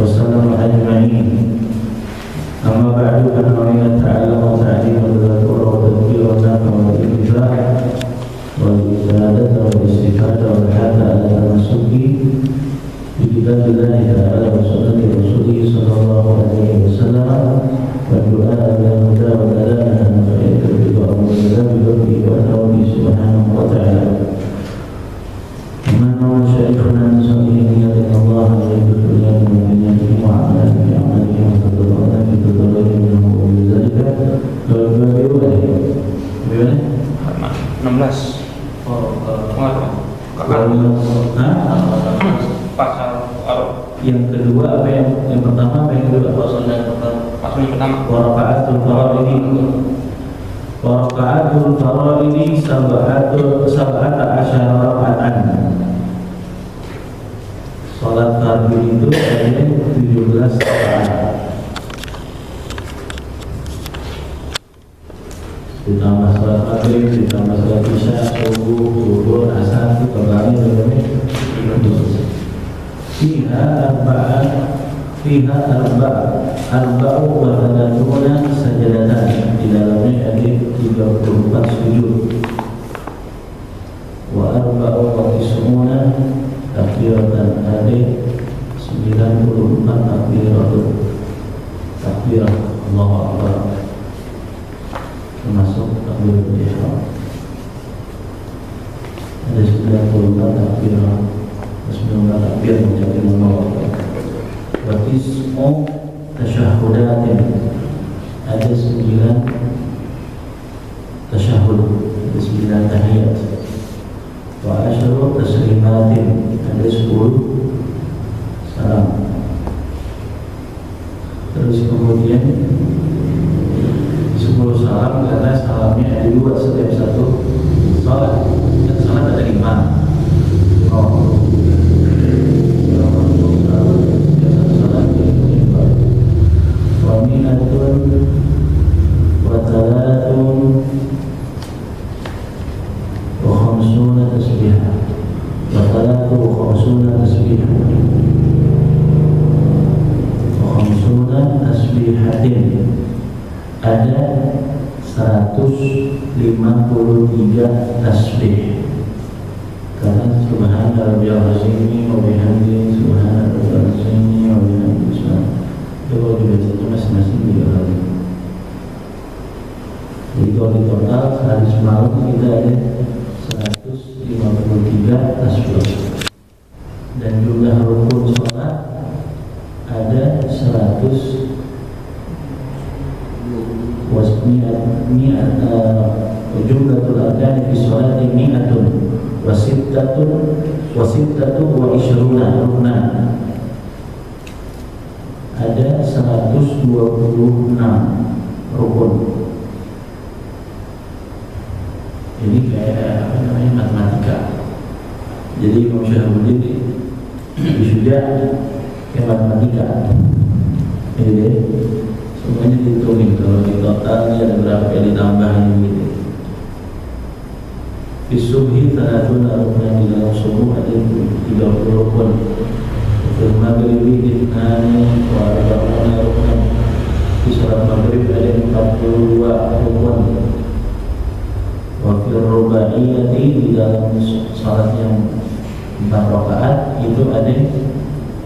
وسلم أجمعين. أما بعد فإن تعالى وتعليم الذكر وتذكير النفع والإنفاع والإفادة والاستفادة والحث على التمسك بكتاب الله تعالى وسنة رسوله صلى الله عليه وسلم والدعاء إلى الهدى والدلالة على التوفيق والهدى بفضله وأنه سبحانه وتعالى. ومن شيخنا من صالحين إن الله يغفر له من بنيته وعمله بعمله وتضرعنا بتضرعه منه وبذلك فالباب 16. Pasal yang kedua apa yang pertama apa yang kedua? Pasal yang pertama waraqaatul faraidi sab'ata asyara raka'atan. Salat fardu itu ada 17 rakaat. Ditambah salat maghrib, ditambah salat isya, subuh, zuhur, asar, itu totalnya berapa? Fiha arba'u wa thalathuna sajadatan. Di dalamnya ada 34 sujud. Wa arba'u wa tis'una takbiratan. Ada 94 takbirah Allahu Akbar, termasuk takbiratul ihram. Ada 94 takbirah, 94 takbir mengucapkan Allahu Akbar. Wa tis'u tasyahudatin. Ada 9 tasyahud, ada 9 tahiyat. Wa asyru taslimatin. Ada 10 salam. Terus kemudian 10 salam karena salamnya ada 2 setiap satu salat. Dan salat ada 5. Waminatun watalatun wa khamsuna tasbihah. Watalatu wa khamsuna tasbihah. Wa khamsuna tasbihatin. Ada 153 tasbih. Karena subhanallahil azim wa bihamdihi subhanallahil azim wa bihamdihi subhanallah. Kalau dibaca itu masing-masing 3 kali. Jadi kalau di total sehari semalam kita ada 153 tasbih. Dan jumlah rukun sholat ada 100 jumlatul arkan fi sholati mi'atun wasittatu wa ishruna ruknan. Ada 126 rukun. Ini kayak apa namanya, matematika. Jadi Imam Syahabuddin wisuda kayak matematika. Jadi semuanya dihitungin, kalau di totalnya ada berapa kali tambahan gitu. Di subhi taratuna rukun. Di dalam subuh ada 30 rukun. Fil maghribi ithnani wa arba'una rukun. Di salat maghrib ada 42 rukun. Wa fil rubaiyati, di dalam salat yang 4 rakaat itu ada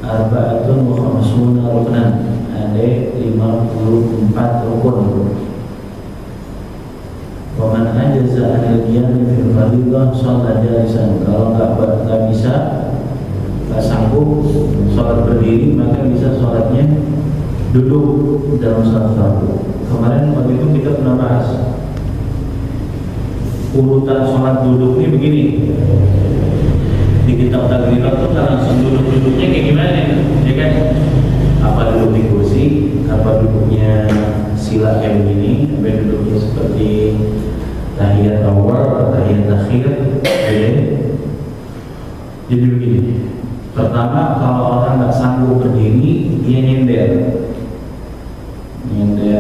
arba'atun wa khamsuna ruknan. Ada 54 rukun. Wa man ajaza anil qiyam fil fardhidah shalla jalisan. Kalau enggak bisa, enggak sanggup sholat berdiri, maka bisa sholatnya duduk dalam sholat fardu. Kemarin waktu itu kita pernah bahas urutan sholat duduk ini begini. Di kitab Tagrirat itu langsung duduk-duduknya kayak gimana ya kan? Apa duduk di kursi, apa duduknya sila kayak begini, apa duduknya seperti tahiyat awal, tahiyat akhir, jadi begini. Pertama, kalau orang nggak sanggup berdiri, dia nyender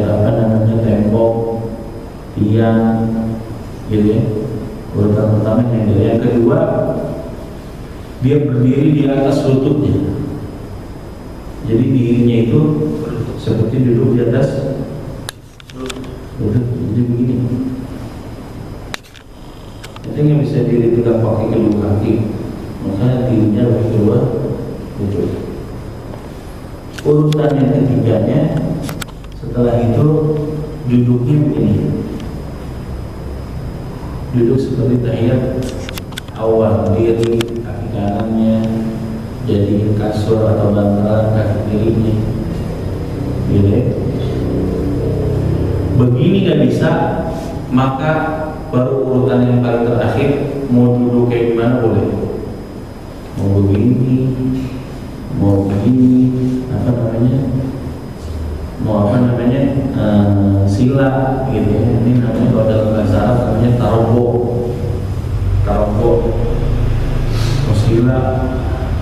apa namanya, tembok, tiang, gitu ya. Urutan pertama nyender. Yang kedua, dia berdiri di atas lututnya. Jadi dirinya itu seperti duduk di atas lutut, jadi begini. Itu nggak bisa diri tegak pakai kedua kaki, makanya dirinya pakai kedua lutut. Urutan yang ketiganya, setelah itu duduknya begini, duduk seperti tahiyat awal, diri kaki kanannya jadi kasur atau bantalan kaki kirinya, gitu. Begini nggak bisa, maka baru urutan yang paling terakhir mau duduk kayak gimana boleh, mau begini, mau begini, mau sila, gitu ya. Ini namanya kalau dalam bahasa Arab namanya tarobbo, mau sila,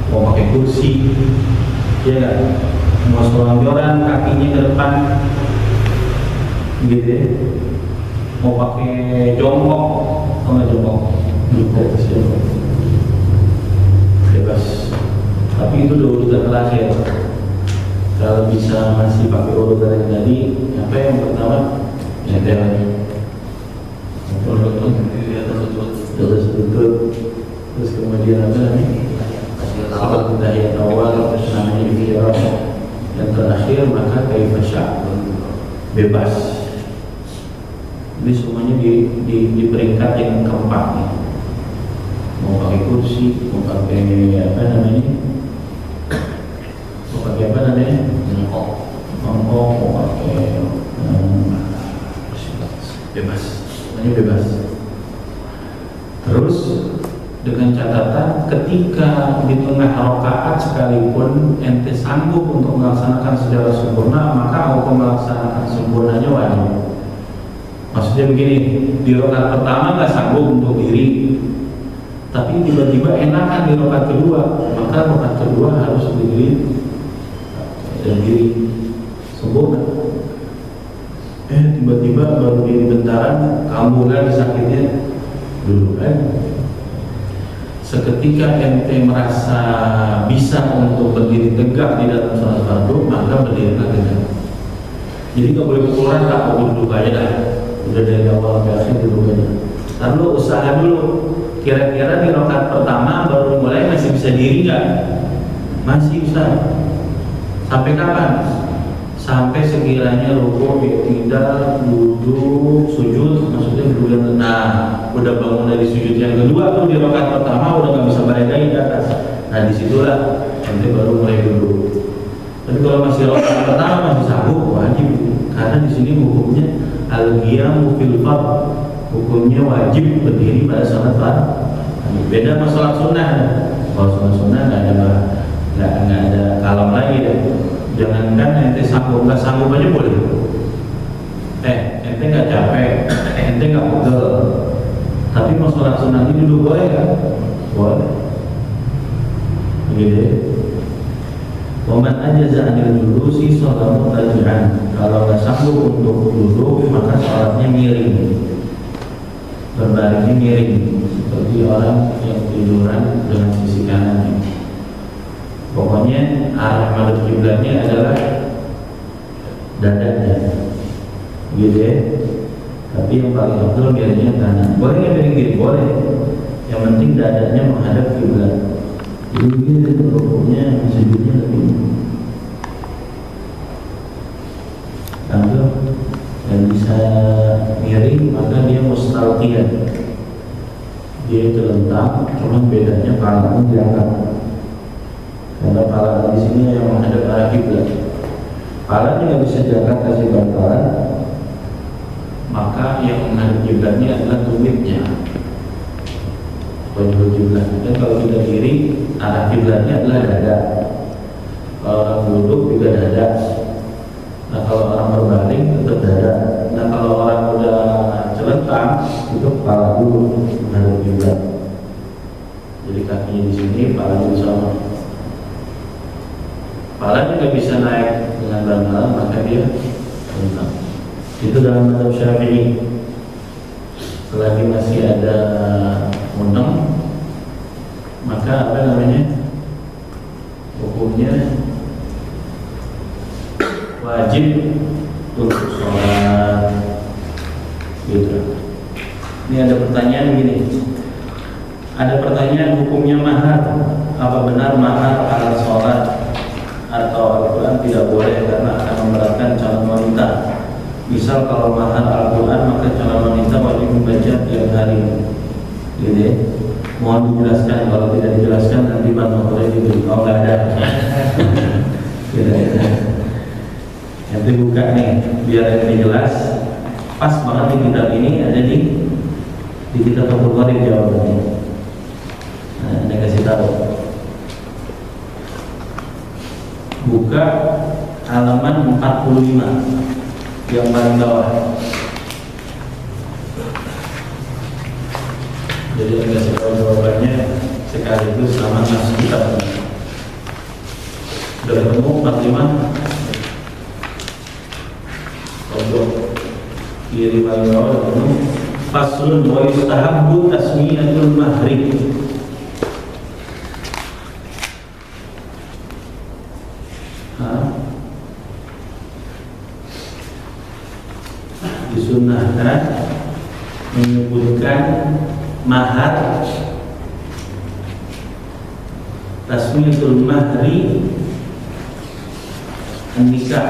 mau pakai kursi, ya kan? Mau selonjoran kakinya ke depan, gitu ya. Mau pakai jongkok, jongkok bebas. Tapi itu udah urutan terakhir. Kalau bisa masih pakai urutan yang tadi, apa yang pertama? Nyetel lagi. Terus lutut. Terus kemudian apa namanya? Seperti tahiyat awal, terus namanya ikhraq. Yang terakhir maka kaifa syaa, bebas. Ini semuanya di peringkat yang keempat nih. Mau pakai kursi, mau pakai mongkok, mau pakai bebas, semuanya bebas. Terus dengan catatan ketika di tengah rakaat sekalipun ente sanggup untuk melaksanakan secara sempurna, maka hukum melaksanakan sempurnanya wajib. Maksudnya begini, di rakaat pertama nggak sanggup untuk diri, tapi tiba-tiba enakan di rakaat kedua, maka rakaat kedua harus berdiri dan diri sempurna. Tiba-tiba baru diri bentaran, kambuh lagi sakitnya, dulu kan. Seketika ente merasa bisa untuk berdiri tegak di dalam salat fardu, maka berdirilah tegak. Jadi nggak boleh kurang, tak duduk aja dah. Udah dari awal sampai akhir duduk aja. Lalu usaha dulu, kira-kira di rakaat pertama baru mulai masih bisa diri nggak? Masih bisa. Sampai kapan? Sampai sekiranya rukuk, i'tidal, duduk, sujud, maksudnya duduk. Nah, udah bangun dari sujud yang kedua tuh di rakaat pertama udah nggak bisa balik lagi ke atas. Nah, disitulah nanti baru mulai duduk. Tapi kalau masih rakaat pertama masih sanggup, wajib. Karena di sini hukumnya al-qiyamu fil fardh, hukumnya wajib berdiri pada salat fardu. Beda sama salat sunnah. Kalau salat sunnah nggak ada kalam lagi deh. Jangankan ente sanggup, nggak sanggup aja boleh. Ente nggak capek, ente nggak pegel, tapi mau sholat sunnah ini duduk boleh kan? Boleh. Begitu. Waman ajaza anil julusi sholat mutaji'an. Kalau nggak sanggup untuk duduk, maka sholatnya miring, berbaringnya miring, seperti orang yang tiduran dengan sisi kanannya. Pokoknya arah madhab kiblatnya adalah dadanya, gitu ya. Tapi yang paling afdal miringnya kanan. Boleh nggak miring gini? Boleh. Yang penting dadanya menghadap kiblat. Jadi begini rukuknya, sujudnya lebih tangguh dan bisa miring, maka dia mustalqiyan. Dia terlentang, cuma bedanya palanya diangkat. Karena pala di sini yang menghadap arah kiblat, palanya nggak bisa diangkat kasih bantalan, maka yang menghadap kiblatnya adalah tumitnya, wajib kiblat. Dan kalau kita diri, arah kiblatnya adalah dada. Kalau orang duduk juga dada. Nah kalau orang berbaring tetap dada. Nah kalau orang udah celentang itu kepala dulu menghadap kiblat. Jadi kakinya di sini, palanya di sana. Palanya nggak bisa naik dengan bantalan, maka dia celentang. Itu dalam mazhab Syafi'i. Selagi masih ada muneng, maka hukumnya wajib untuk sholat gitu. Ini ada pertanyaan gini, ada pertanyaan hukumnya mahar, apa benar mahar alat sholat atau Al-Quran tidak boleh karena akan memberatkan calon wanita? Misal kalau mahar Al-Quran maka calon wanita wajib membaca tiap hari gitu ya. Mohon dijelaskan, kalau tidak dijelaskan nanti bantuan diberi. Oh nggak ada. Tidak ada. Nanti buka nih biar ini jelas. Pas banget di kitab ini ada di kitab Al-Quran jawabannya. Nah, saya kasih tahu. Buka halaman 45 yang paling bawah. Jadi saya kasih tahu jawabannya sekaligus sama nas kitab. Sudah ketemu 45? Untuk kiri paling bawah ketemu. Faslun wa yustahabbu tasmiyatul mahri. Disunnahkan menyebutkan mahar, tasmiyatul mahri, nikah,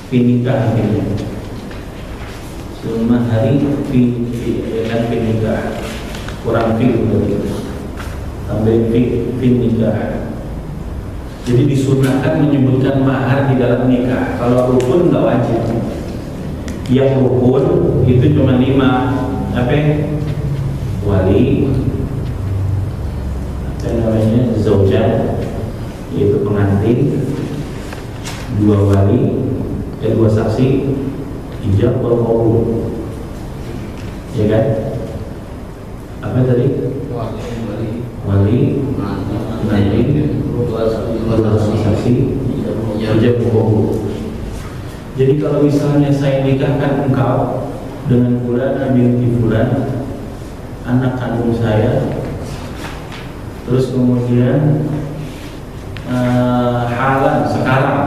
pinikah ini. Semua hari pinikah kurang berarti tambah pinikah. Jadi disunahkan menyebutkan mahar di dalam nikah. Kalau rukun nggak wajib. Yang rukun itu cuma 5. Apa? Wali, apa namanya, zaujah, yaitu pengantin, 2 wali, 2 saksi, ijab wal qabul, ya kan? Apa tadi? Wali, pengantin, 2 saksi, ijab wal qabul. Jadi kalau misalnya saya nikahkan engkau dengan fulan binti fulan, anak kandung saya, terus kemudian halan sekarang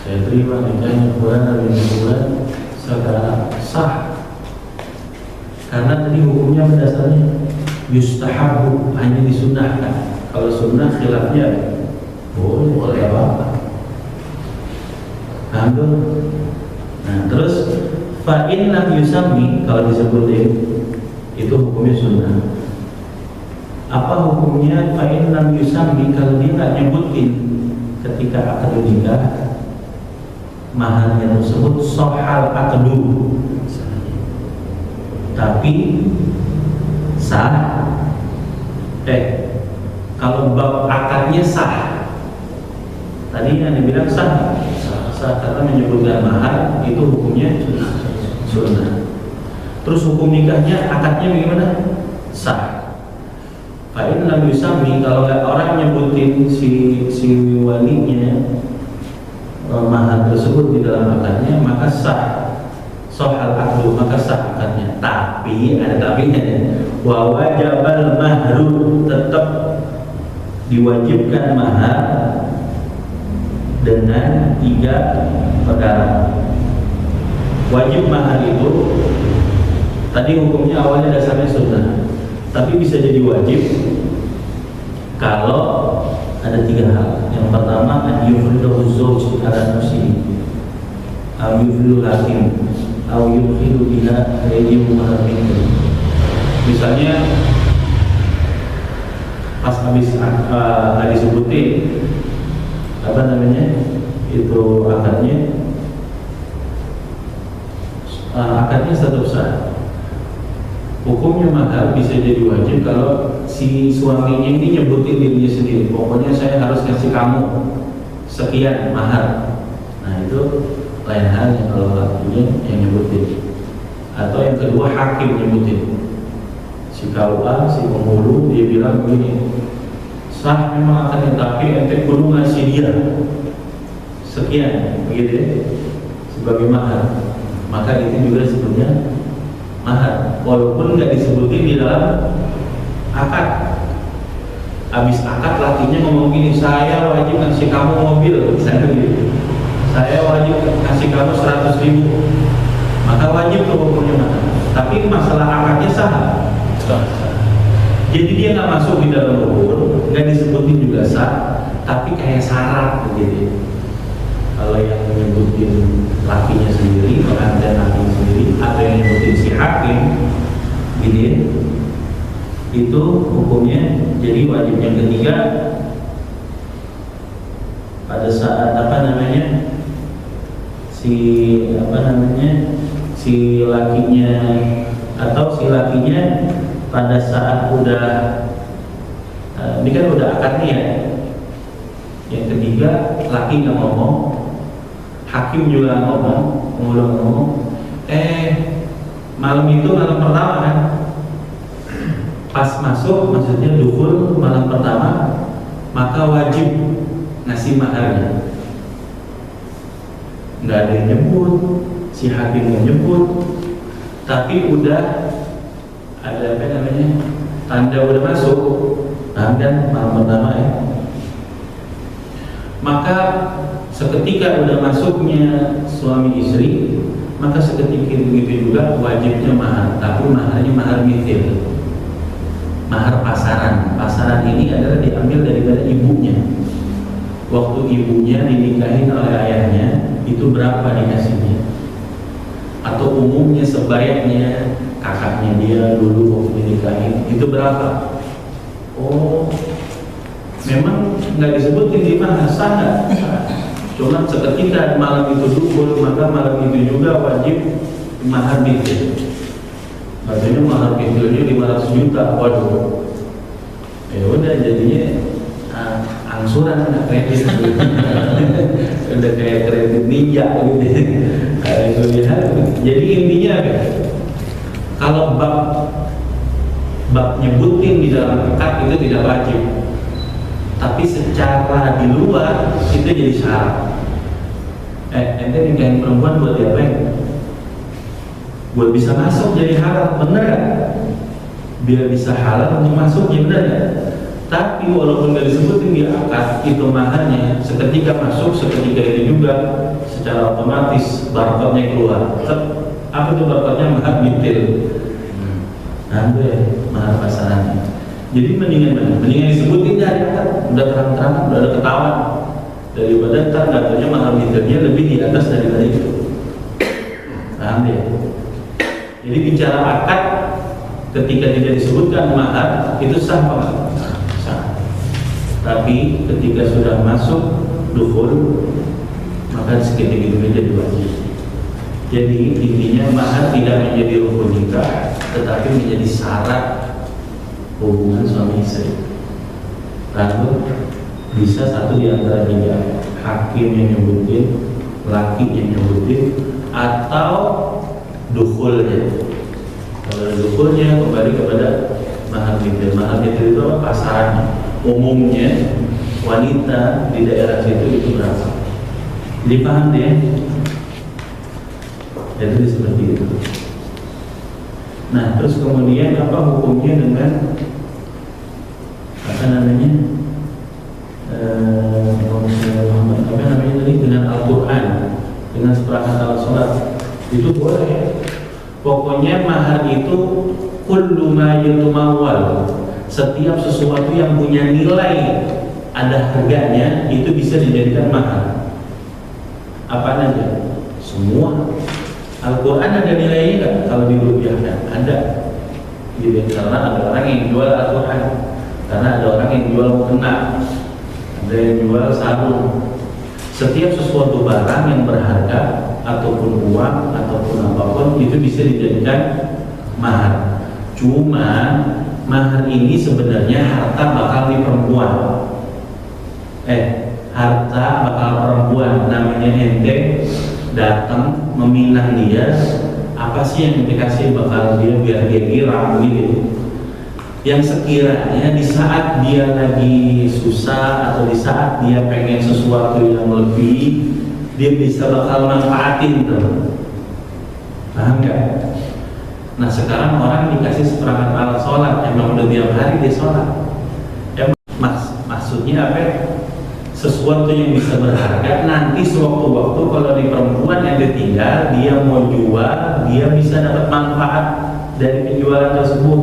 saya terima nikahnya fulan binti fulan sekarang, sah. Karena tadi hukumnya berdasarnya yustahabu, hanya disunahkan. Kalau sunnah khilafnya boleh apa-apa. Nah, terus fa in lam yusammi, kalau disebutin itu hukumnya sunnah. Apa hukumnya fa in lam yusammi? Kalau dia nggak nyebutin ketika akad nikah maharnya tersebut, sohal akadu, tapi sah. Kalau bab akadnya sah, tadi yang dibilang sah karena menyebutkan mahar itu hukumnya sunnah. Terus hukum nikahnya, akadnya bagaimana? Sah. Fa'in lam yusammi, kalau nggak orang nyebutin si walinya mahar tersebut di dalam akadnya, maka sah. Sohal akdu, maka sah akadnya. Tapi ada tapinya, wa wajabal mahru, tetap diwajibkan mahar dengan 3 perkara. Wajib mahar itu tadi hukumnya awalnya dasarnya sunnah, tapi bisa jadi wajib kalau ada 3 hal. Yang pertama, an-yufridu zawj ala nafsihi, aw yufridu hakim, aw yufridu biha ghayru muharrim. Misalnya pas habis disebutin apa namanya itu akadnya tetap sah. Hukumnya mahar bisa jadi wajib kalau si suaminya ini nyebutin dirinya sendiri, pokoknya saya harus kasih kamu sekian mahar. Nah itu lain halnya kalau lakinya yang nyebutin. Atau yang kedua, hakim nyebutin, si KUA, si penghulu, dia bilang begini, sah memang akan, tapi ente kudu ngasih dia sekian, begitu ya, sebagai mahar. Maka itu juga sebetulnya mahar, walaupun nggak disebutin di dalam akad. Habis akad lakinya ngomong gini, saya wajib ngasih kamu mobil, misalnya gitu. saya wajib kasih kamu 100.000, maka wajib tuh hukumnya mahar. Tapi masalah akadnya sah. Jadi dia nggak masuk di dalam rukun, nggak disebutin juga sah, tapi kayak syarat begitu. Kalau yang menyebutin lakinya sendiri, pengantin lakinya sendiri, atau yang menyebutin si hakim, gitu, itu hukumnya jadi wajib. Yang ketiga, pada saat si lakinya atau si lakinya pada saat udah ini kan udah akad nih ya. Yang ketiga, laki nggak ngomong, hakim juga ngomong, malam itu malam pertama kan, pas masuk maksudnya dukhul malam pertama, maka wajib ngasih maharnya. Nggak ada yang nyebut, si hakim yang nyebut, tapi udah ada tanda udah masuk, kan malam pertama ya. Maka seketika udah masuknya suami istri, maka seketika begitu juga wajibnya mahar, tapi maharnya mahar mithil, mahar pasaran. Pasaran ini adalah diambil daripada ibunya. Waktu ibunya dinikahin oleh ayahnya, itu berapa dikasihnya? Atau umumnya sebaiknya kakaknya dia dulu waktu dinikahin itu berapa? Oh, memang nggak disebutin di mana, sah. Cuma seketika malam itu dukhul, maka malam itu juga wajib mahar mithil. Artinya mahar mithilnya 500 juta. Waduh, ya udah jadinya angsuran kredit. Udah kayak kredit ninja gitu. Jadi intinya kalau bab nyebutin di dalam akad itu tidak wajib, tapi secara di luar itu jadi syarat. Ente nikahin perempuan buat diapain? Buat bisa masuk jadi halal, bener gak? Biar bisa halal untuk masuk, ya bener gak? Tapi walaupun nggak disebutin di akad itu maharnya, seketika masuk, seketika itu juga secara otomatis barakatnya keluar. Apa itu barakatnya? Mahar mithil. Mahar pasarannya. Jadi mendingan disebutin di akad, udah terang-terangan, udah ada ketahuan, daripada ntar katanya mahar mithilnya lebih di atas daripada itu. Paham ya? Jadi bicara akad ketika tidak disebutkan mahar itu sah apa? Tapi ketika sudah masuk dukhul, maka seketika itu menjadi wajib. Jadi intinya mahar tidak menjadi rukun nikah, tetapi menjadi syarat hubungan suami istri. Lalu bisa satu di antara tiga, hakim yang nyebutin, laki yang nyebutin, atau dukhulnya. Kalau dukhulnya kembali kepada mahar mithil. Mahar mithil itu apa? Pasarannya. Umumnya wanita di daerah situ itu berapa? Dipaham ya? Jadi seperti itu. Nah, terus kemudian apa hukumnya dengan dengan Al-Quran, dengan seperangkat alat sholat itu boleh. Pokoknya mahar itu kullu ma yutamawwal, setiap sesuatu yang punya nilai ada harganya itu bisa dijadikan mahar. Apa aja? Semua. Al-Quran ada nilainya kan? Kalau dirupiahkan ada. Jadi karena ada orang yang jual Al-Quran, karena ada orang yang jual mukena, ada yang jual sarung. Setiap sesuatu barang yang berharga ataupun uang ataupun apapun itu bisa dijadikan mahar. Cuma mahar ini sebenarnya harta bakal di perempuan. Harta bakal perempuan, namanya ente datang meminang dia, apa sih yang dikasih bakal dia biar dia girang gitu. Yang sekiranya di saat dia lagi susah atau di saat dia pengen sesuatu yang lebih, dia bisa bakal manfaatin tuh. Paham gak? Nah sekarang orang dikasih seperangkat alat sholat, emang udah tiap hari dia sholat. Maksudnya apa? sesuatu yang bisa berharga. Nanti sewaktu-waktu kalau di perempuan yang tinggal, dia mau jual, dia bisa dapat manfaat dari penjualan tersebut.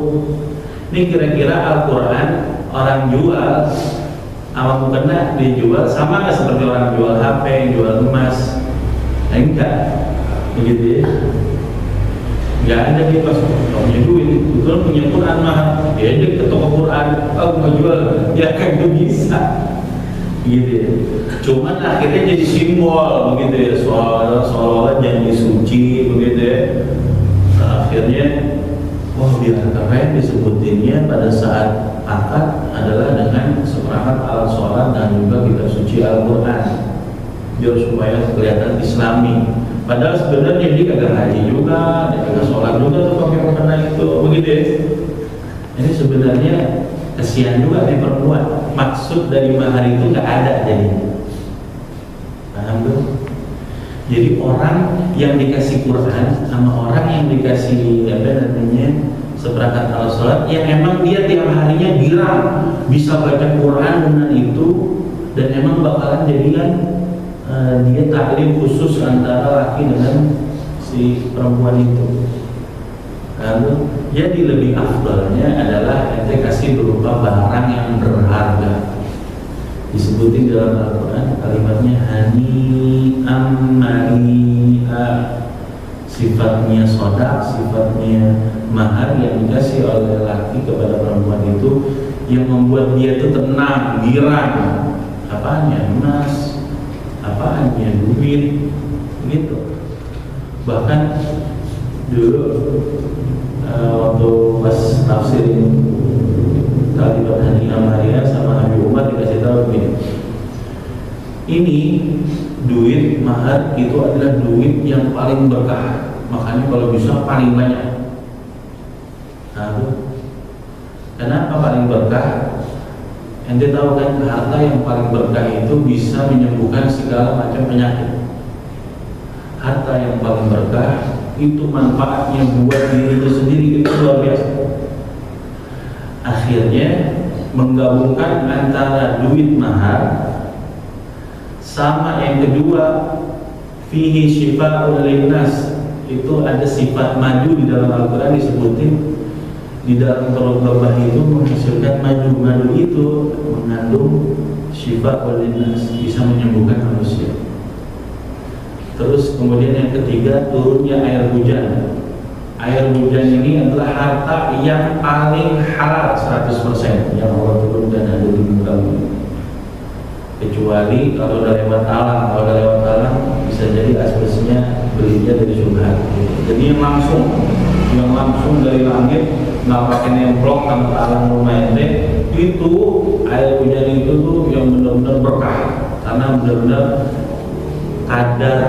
Ini kira-kira Al-Quran orang jual sama mukena dijual sama nggak seperti orang jual HP, jual emas? Enggak, begitu ya. Nggak ada dia pas punya duit, betul punya Quran mahal, dia ke toko Quran, mau jual, ya kan itu bisa, gitu ya. Cuman akhirnya jadi simbol, begitu ya, seolah-olah janji suci, begitu ya. Nah, akhirnya, wah biar keren disebutinnya pada saat akad adalah dengan seperangkat alat sholat dan juga kitab suci Al-Quran, biar supaya kelihatan Islami. Padahal sebenarnya dia kagak haji juga, dia kagak sholat juga tuh pakai mukena itu, begitu ya. Ini sebenarnya kesian juga nih perempuan. Maksud dari mahar itu nggak ada jadi. Paham tuh? Jadi orang yang dikasih Quran sama orang yang dikasih seperangkat alat sholat, yang emang dia tiap harinya girang bisa baca Quran dengan itu, dan emang bakalan jadikan dia taklim khusus antara laki dengan si perempuan itu. Lalu jadi lebih afdalnya adalah ente kasih berupa barang yang berharga. Disebutin dalam Al-Quran kalimatnya hani amari'a, sifatnya sodak, sifatnya mahar yang dikasih oleh laki kepada perempuan itu yang membuat dia itu tenang, girang. Apanya? Emas, apaannya? Duit, gitu. Bahkan dulu waktu pas tafsir kalimat hani amari'a sama Habib Umar dikasih tahu begini, ini duit mahar itu adalah duit yang paling berkah, makanya kalau bisa paling banyak. Nah, kenapa paling berkah? Ente tahu kan, harta yang paling berkah itu bisa menyembuhkan segala macam penyakit. Harta yang paling berkah itu manfaatnya buat dirinya sendiri itu luar biasa. Akhirnya menggabungkan antara duit mahar sama yang kedua fihi syifa'ul linnas, itu ada sifat maju di dalam Al-Quran disebutin di dalam perut bayi itu menghasilkan madu itu mengandung syifa'ul linnas, bisa menyembuhkan manusia. Terus kemudian yang ketiga turunnya air hujan. Air hujan ini adalah harta yang paling halal 100% yang Allah turunkan ada di muka bumi. Kecuali kalau udah lewat alam, kalau udah lewat alam bisa jadi asbesnya belinya dari syubhat. Jadi yang langsung dari langit, nggak pakai nemplok sama alam rumah ente, itu air hujan itu tuh yang benar-benar berkah karena benar-benar kadar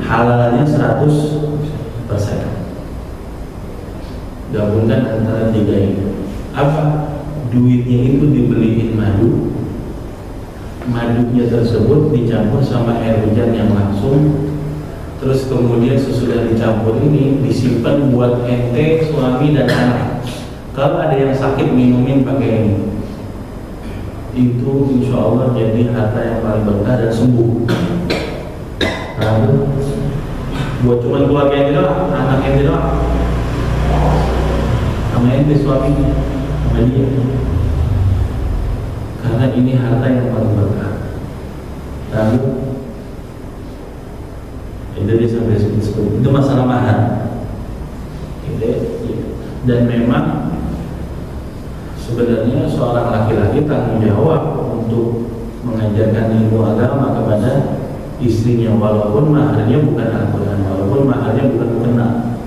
halalnya 100%. Gabungkan antara tiga ini. Apa? Duitnya itu dibeliin madu, madunya tersebut dicampur sama air hujan yang langsung, terus kemudian sesudah dicampur ini disimpan buat ente, suami dan anak. Kalau ada yang sakit minumin pakai ini, itu insya Allah jadi harta yang paling berkah dan sembuh. Lalu buat cuma keluarga yang doang, anak yang doang, sama ente suaminya, sama dia. Karena ini harta yang paling berkah. Lalu itu dia sampai sebut itu masalah mahar. Dan memang sebenarnya seorang laki-laki tanggung jawab untuk mengajarkan ilmu agama kepada istrinya, walaupun maharnya bukan Al-Quran, walaupun maharnya bukan mukena,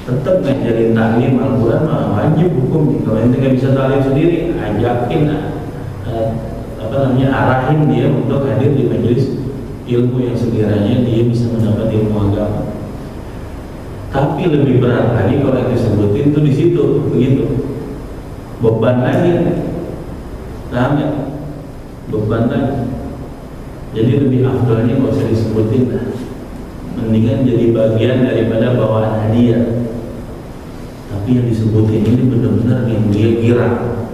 tetap ngajarin taklim Al-Quran mah wajib hukum. Kalau ente nggak bisa taklim sendiri, ajakin arahin dia untuk hadir di majelis ilmu yang sekiranya dia bisa mendapat ilmu agama. Tapi lebih berat lagi kalau yang disebutin itu di situ begitu, beban lagi, paham nggak? Beban lagi. Jadi lebih afdalnya nggak usah disebutin lah, mendingan jadi bagian daripada bawaan hadiah. Tapi yang disebutin ini benar-benar yang dia kira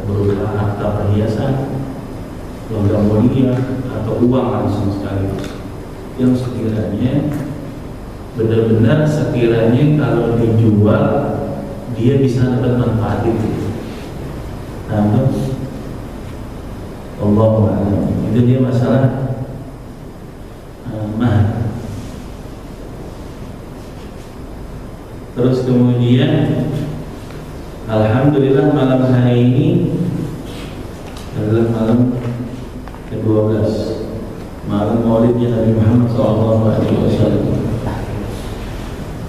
berupa harta perhiasan, logam mulia atau uang langsung sekali, yang sekiranya benar-benar kalau dijual dia bisa dapat manfaat itu. Nah, Allahu a'lam. Itu dia masalah mahar. Terus kemudian alhamdulillah malam hari ini adalah malam ke-12, malam Maulidnya Nabi Muhammad SAW.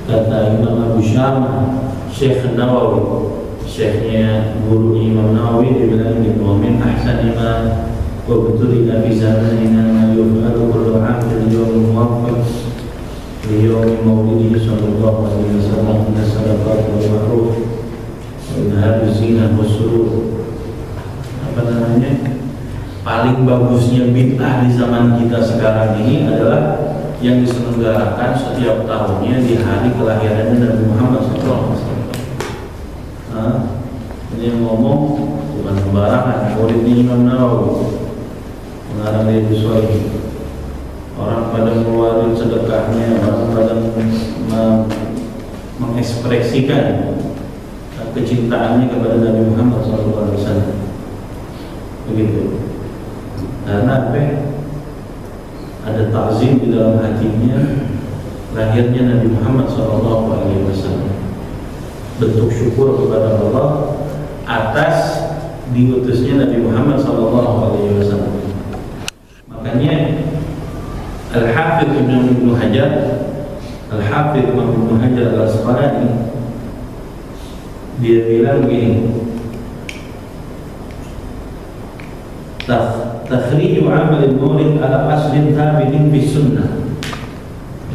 Kata Imam Abu Syamah, Syekh Nawawi, syekhnya guru Imam Nawawi, dia bilang gitu, min ahsani ma wa butulina fi zamanina ma yuf'alu kullu 'amin yawm muwaffaq li yawm maulidihi sallallahu alaihi wasallam min sadaqat wal ma'ruf wa idhar zinah wa surur. Apa namanya? Paling bagusnya bid'ah di zaman kita sekarang ini adalah yang diselenggarakan setiap tahunnya di hari kelahiran Nabi Muhammad SAW. Ini yang ngomong bukan sembarangan, muridnya Imam Nawawi, pengarang Riyadhus Shalihin. Orang pada mengeluarkan sedekahnya, orang pada mengekspresikan kecintaannya kepada Nabi Muhammad SAW. Begitu. Karena apa? Ada takzim di dalam hatinya lahirnya Nabi Muhammad SAW. Bentuk syukur kepada Allah atas diutusnya Nabi Muhammad SAW. Makanya Al-Hafidh Ibnu Hajar, Al-Hafidh Ibnu Hajar Al-Asqalani, dia bilang begini, takhriju amal al-maulid ala aslin thabitin fi sunnah.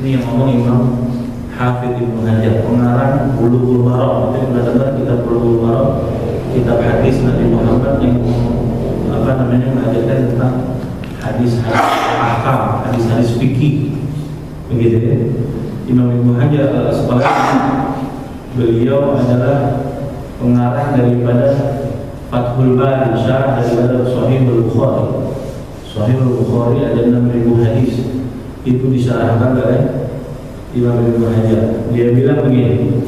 Ini yang ngomong Imam Hafidh Ibnu Hajar, pengarang Bulughul Maram. Itu pernah dengar kitab Bulughul Maram, kitab hadis Nabi Muhammad yang mengajarkan tentang hadis ahkam, hadis fikih, begitu ya. Imam Ibnu Hajar Al-Asqalani, beliau adalah pengarang daripada Fathul Bari, syarah daripada Sahihul Bukhari. Sahihul Bukhari ada 6.000 hadis, itu disyarahkan oleh Imam Ibnu Hajar. Dia bilang begini,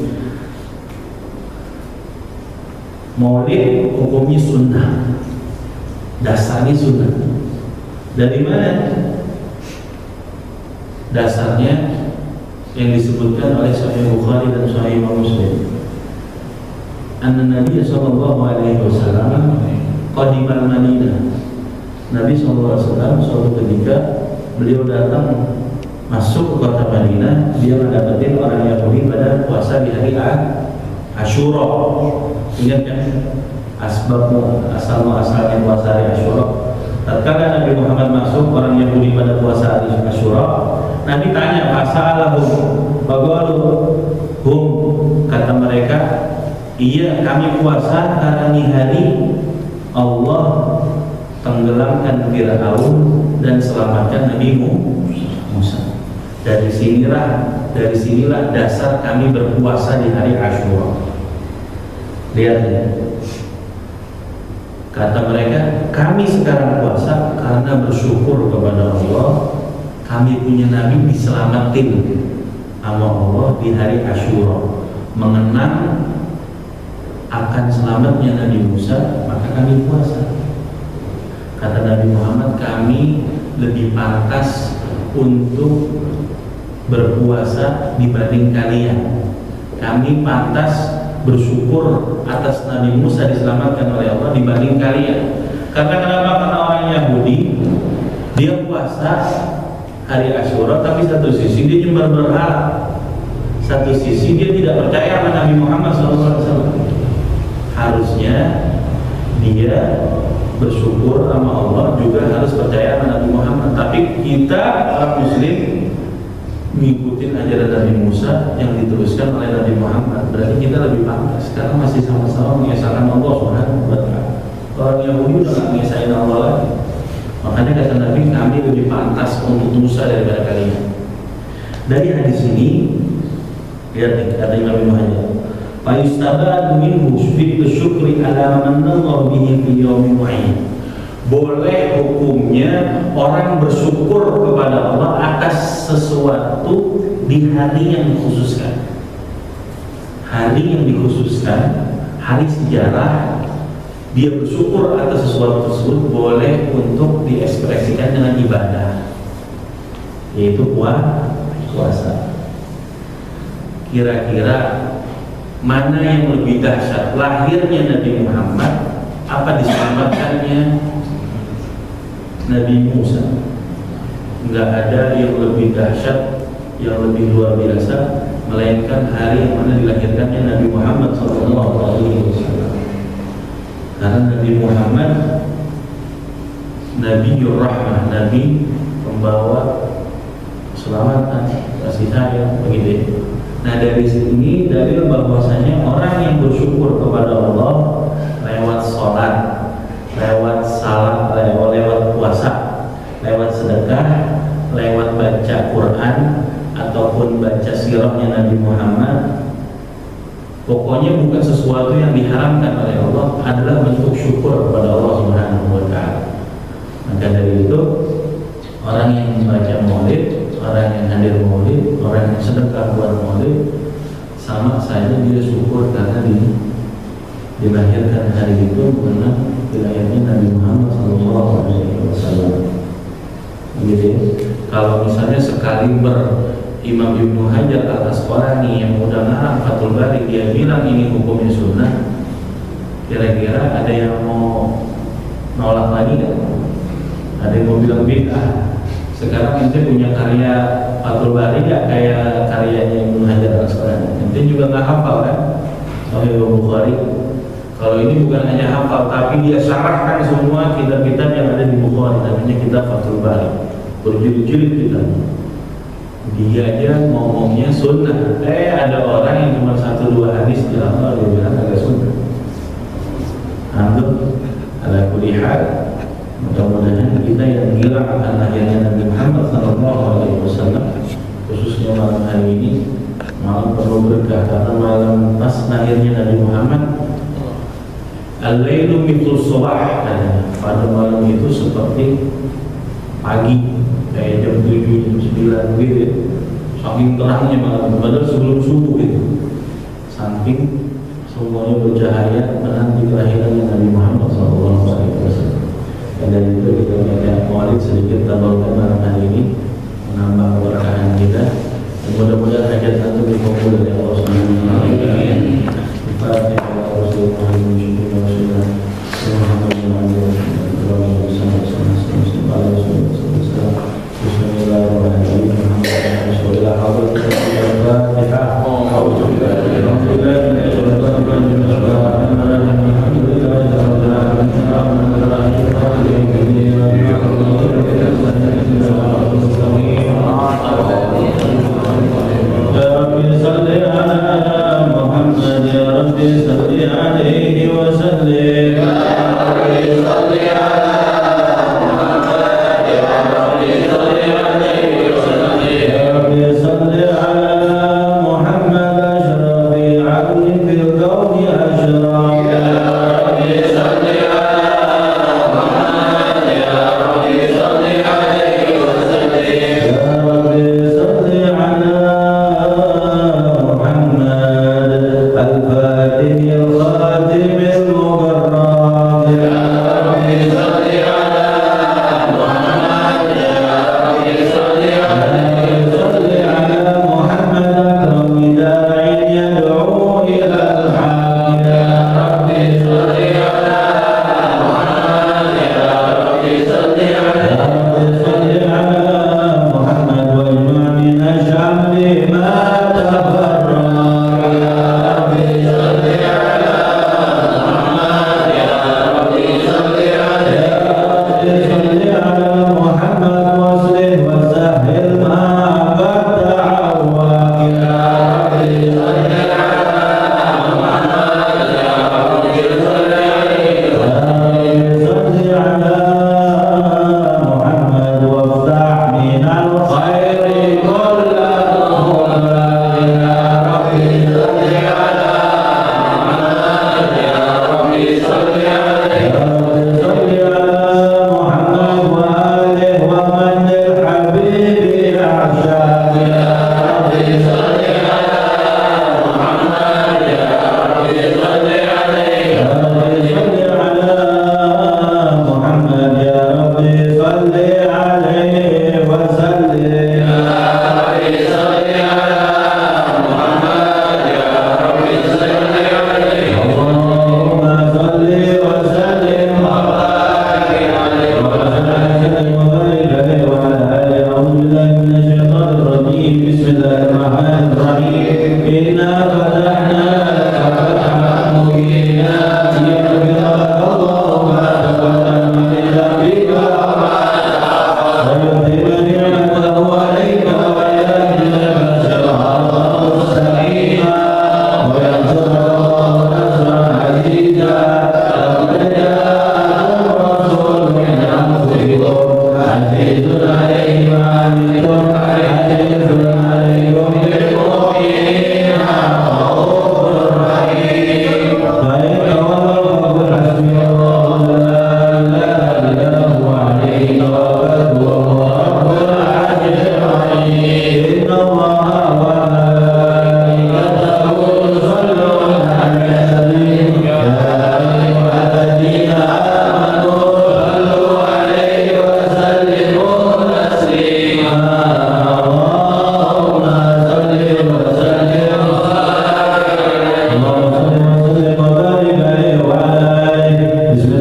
Maulid hukumnya sunnah, dasarnya sunnah. Dari mana? Dasarnya yang disebutkan oleh Sahih Bukhari dan Sahih Muslim. Anna Nabi sallallahu alaihi wasallam qadimal Madinah. Nabi sallallahu alaihi wasallam suatu ketika beliau datang masuk ke kota Madinah, dia mendapati orang Yahudi pada puasa di hari Asyura. Ingat kan asalnya puasa hari Asyura. Tatkala Nabi Muhammad masuk, orang Yahudi pada puasa hari Asyura, Nabi tanya, "Fasalahum hum?" Kata mereka, "Iya, kami puasa karena di hari Allah tenggelamkan Fir'aun dan selamatkan Nabi Musa. Dari sinilah dasar kami berpuasa di hari Asyura." Lihat ya. Kata mereka, kami sekarang puasa karena bersyukur kepada Allah, kami punya Nabi diselamatin sama Allah di hari Asyura, mengenang akan selamatnya Nabi Musa, maka kami puasa. Kata Nabi Muhammad, kami lebih pantas untuk berpuasa dibanding kalian. Kami pantas bersyukur atas Nabi Musa diselamatkan oleh Allah dibanding kalian. Karena kenapa? Karena orang Yahudi dia puasa hari Asyura, tapi satu sisi dia nyembah berhala, satu sisi dia tidak percaya sama Nabi Muhammad SAW. Harusnya dia bersyukur sama Allah, juga harus percaya sama Nabi Muhammad. Tapi kita orang Muslim mengikuti ajaran Nabi Musa yang diteruskan oleh Nabi Muhammad. Berarti kita lebih pantas karena masih sama-sama mengesahkan Allah Subhanahu wa Ta'ala. Orang Yahudi udah nggak mengesahkan Allah lagi. Makanya kata Nabi, kami lebih pantas untuk Musa daripada kalian. Dari hadis ini, lihat nih kata Imam Ibnu Hajar, "Fayustabadu minhu fi'lu syukri ala man nadhara bihi fi yawmin mu'ayyan." Boleh hukumnya orang bersyukur kepada Allah atas sesuatu di hari yang dikhususkan. Hari yang dikhususkan, hari sejarah, dia bersyukur atas sesuatu tersebut boleh untuk diekspresikan dengan ibadah, yaitu puasa. Kira-kira mana yang lebih dahsyat, lahirnya Nabi Muhammad apa diselamatkannya Nabi Musa? Enggak ada yang lebih dahsyat, yang lebih luar biasa melainkan hari yang mana dilahirkannya Nabi Muhammad SAW. Karena Nabi Muhammad Nabiur Rahmah, Nabi pembawa keselamatan, kasih sayang, begitu. Nah, dari sini dalil bahwasanya orang yang bersyukur kepada Allah lewat sholat, lewat salat, lewat puasa, lewat sedekah, lewat baca Quran, ataupun baca sirahnya Nabi Muhammad, pokoknya bukan sesuatu yang diharamkan oleh Allah, adalah bentuk syukur kepada Allah Subhanahu wa Ta'ala. Maka dari itu, orang yang membaca maulid, orang yang hadir maulid, orang yang sedekah buat maulid, sama saja dia syukur karena dilahirkan hari itu, karena dilahirnya Nabi Muhammad SAW. Gitu ya. Kalau misalnya sekali Imam Ibnu Hajar Al-Asqalani yang udah ngarang Fathul Bari, dia bilang ini hukumnya sunnah, kira-kira ada yang mau nolak lagi nggak? Ada yang mau bilang bid'ah? Sekarang ente punya karya Fathul Bari nggak kayak karyanya Ibnu Hajar Al-Asqalani? Ente juga nggak hafal kan Sahih Bukhari? Kalau ini bukan hanya hafal, tapi dia syarahkan semua kitab-kitab yang ada di Bukhari, namanya kitab Fathul Bari, berjilid-jilid kitab. Dia aja ngomongnya sunnah. Ada orang yang cuma 1-2 hadis di hafal, dia bilang agak sunnah. Antum ala kulli hal, mudah-mudahan kita yang gila akan lahirnya Nabi Muhammad SAW, khususnya malam hari ini, malam penuh berkah, karena malam pas lahirnya Nabi Muhammad, al-lailu mithlu subah, pada malam itu seperti pagi, kayak jam 7, jam 9 gitu ya. Saking terangnya malam, padahal sebelum subuh gitu. Saking semuanya bercahaya menanti kelahirannya Nabi Muhammad SAW. Dan dari itu kita baca maulid sedikit tambahkan malam hari ini, menambah keberkahan kita. Dan mudah-mudahan hajat antum dikabul oleh Allah Subhanahu wa Ta'ala. Fatihah wa Rasulullah Yeah.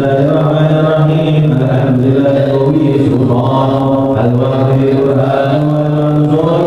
Bismillahirrahmanirrahim. Alhamdulillahi rabbil sultan al-wahid al-ahad al-mansur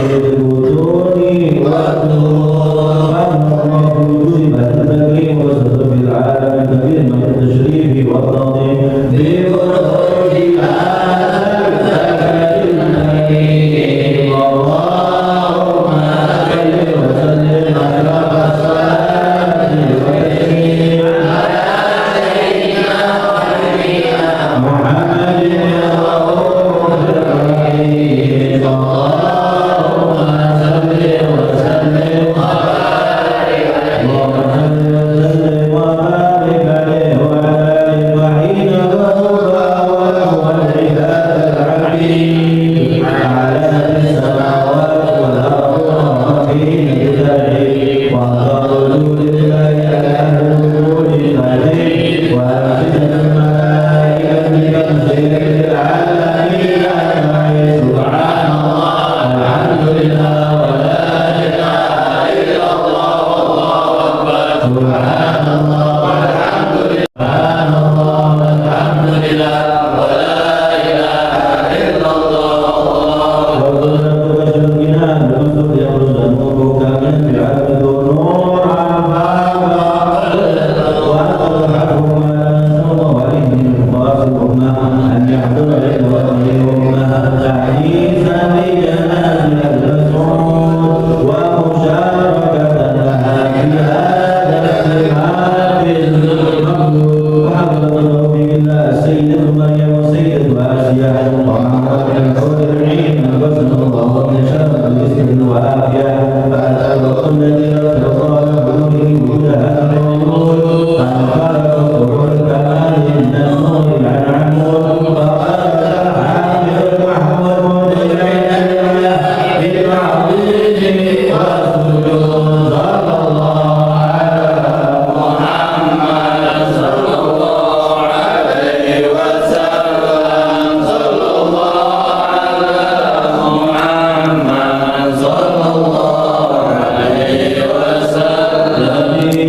bil wujudi ta'ala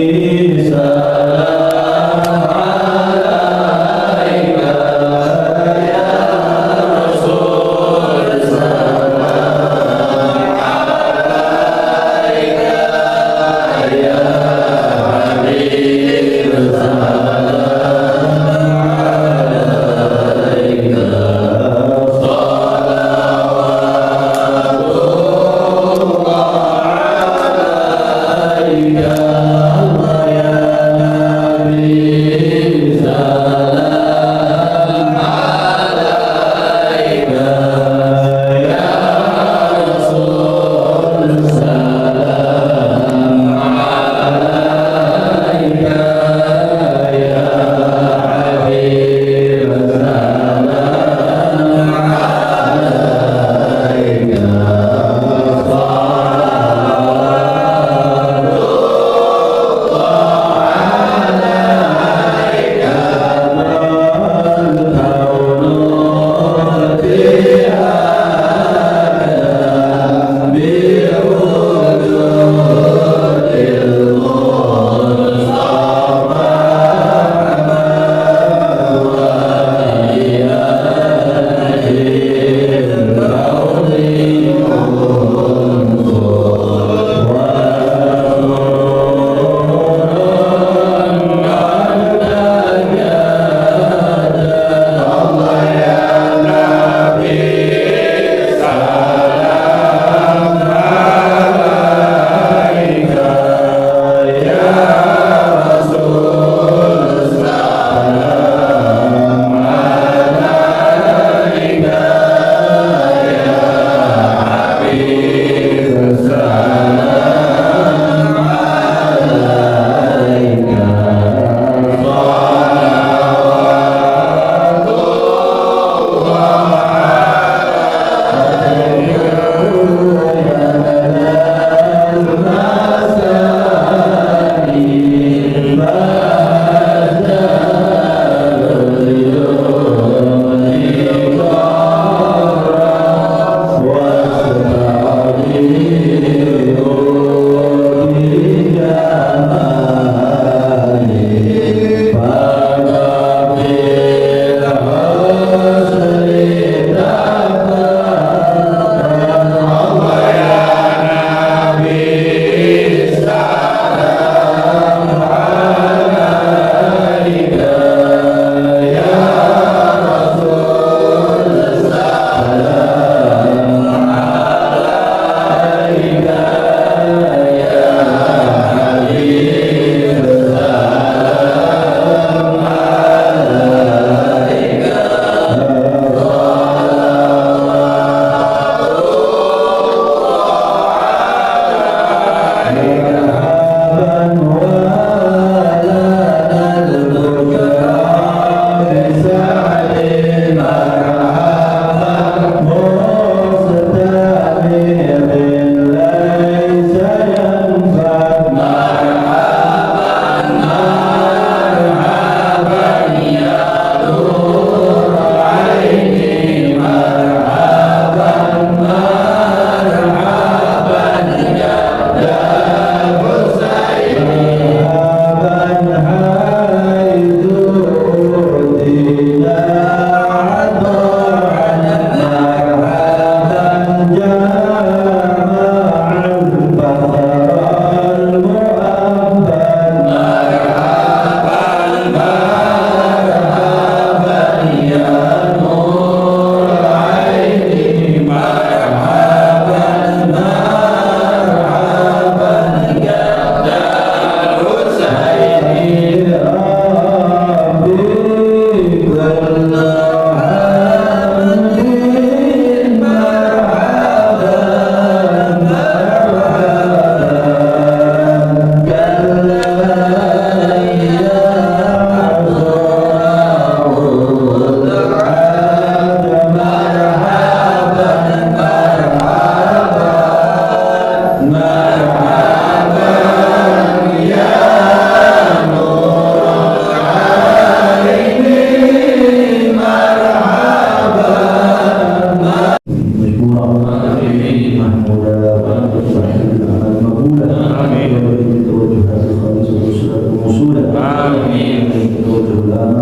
آمين. توجهات الخالصة والصلاة موصولة آمين. توجه الآن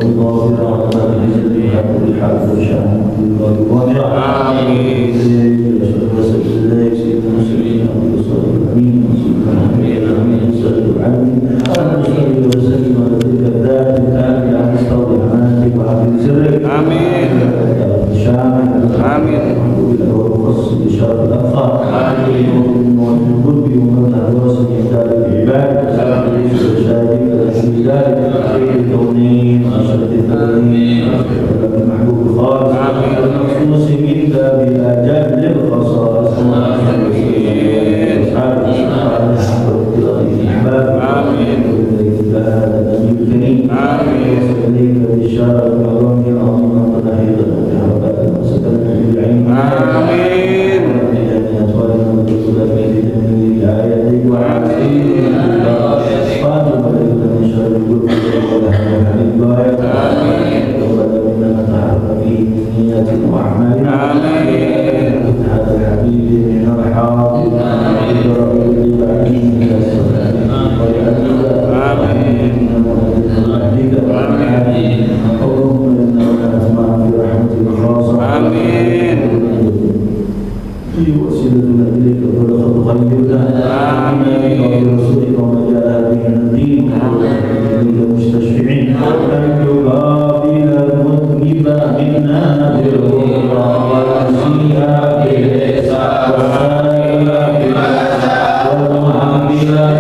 الله برحمته جزيلا بالحق والشأن بالله واضح آمين. وسلم الله سيدنا سيدنا محمد صلى الله عليه وسلم وسلم على تلك الذات الكاملة عن مستوى أمانتك وعن سرك آمين. الشامل آمين. والمخصص بشرف الأطفال ومن قرب ومن الوصل إعداد العباد وشارك الأشهاد خير الكونين وأشرف الثلاثين المحبوب الخالص المخصوص منك بأجل الخصائص آمين. هذا النبي الكريم إليك بالشارع والعظام العظيم قد أحيط بحركات وسكنت بالعين آمين. وسيلتنا إليك ولقد خيرنا آمين ورسولك وما جاء به الدين إليك مستشفعين أن يقابل المذنب منا بالغفرى والمسيء بالإحسان والمعاملة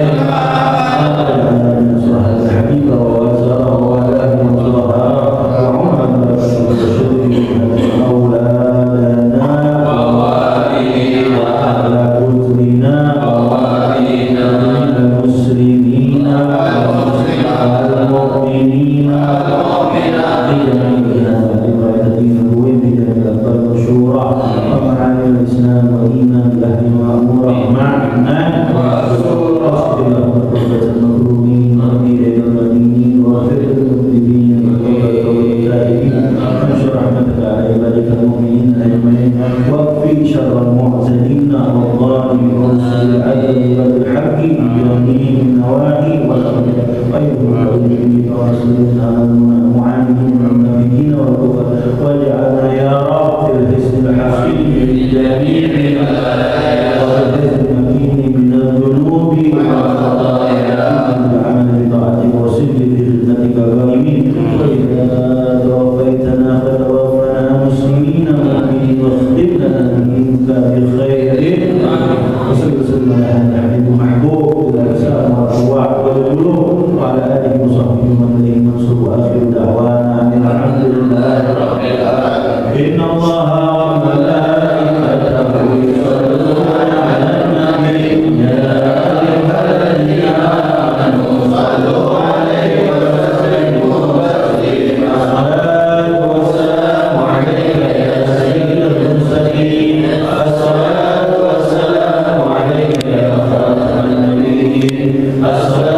الحبيب ووزره وآله وصلها وعمر وشرك أولادنا واكفي شر المعتدين والظالمين ورسل العدل والحق بجميع النواحي والأرض ويؤمن ورسولنا المعاندين والمنافقين والكفر واجعلنا يا رب في الحزب الحصين لجميع البلايا والحزب المكين من الذنوب والخطايا من العمل بطاعتك وصدق بخدمتك غائبين وإذا توفيتنا فتوفنا مسلمين مؤمنين واختم لنا منك بخير وصلى وسلم على الحبيب محبوب الأجسام والأرواح والقلوب وعلى آله وصحبه ومن إليه منصور وآخر دعوانا أن الحمد لله رب العالمين. إن الله وملائكته يصلون على النبي يا أيها الذين آمنوا صلوا عليه وسلموا تسليما. الصلاة والسلام عليك يا سيد المرسلين. الصلاة والسلام عليك يا خاتم النبيين. الصلاة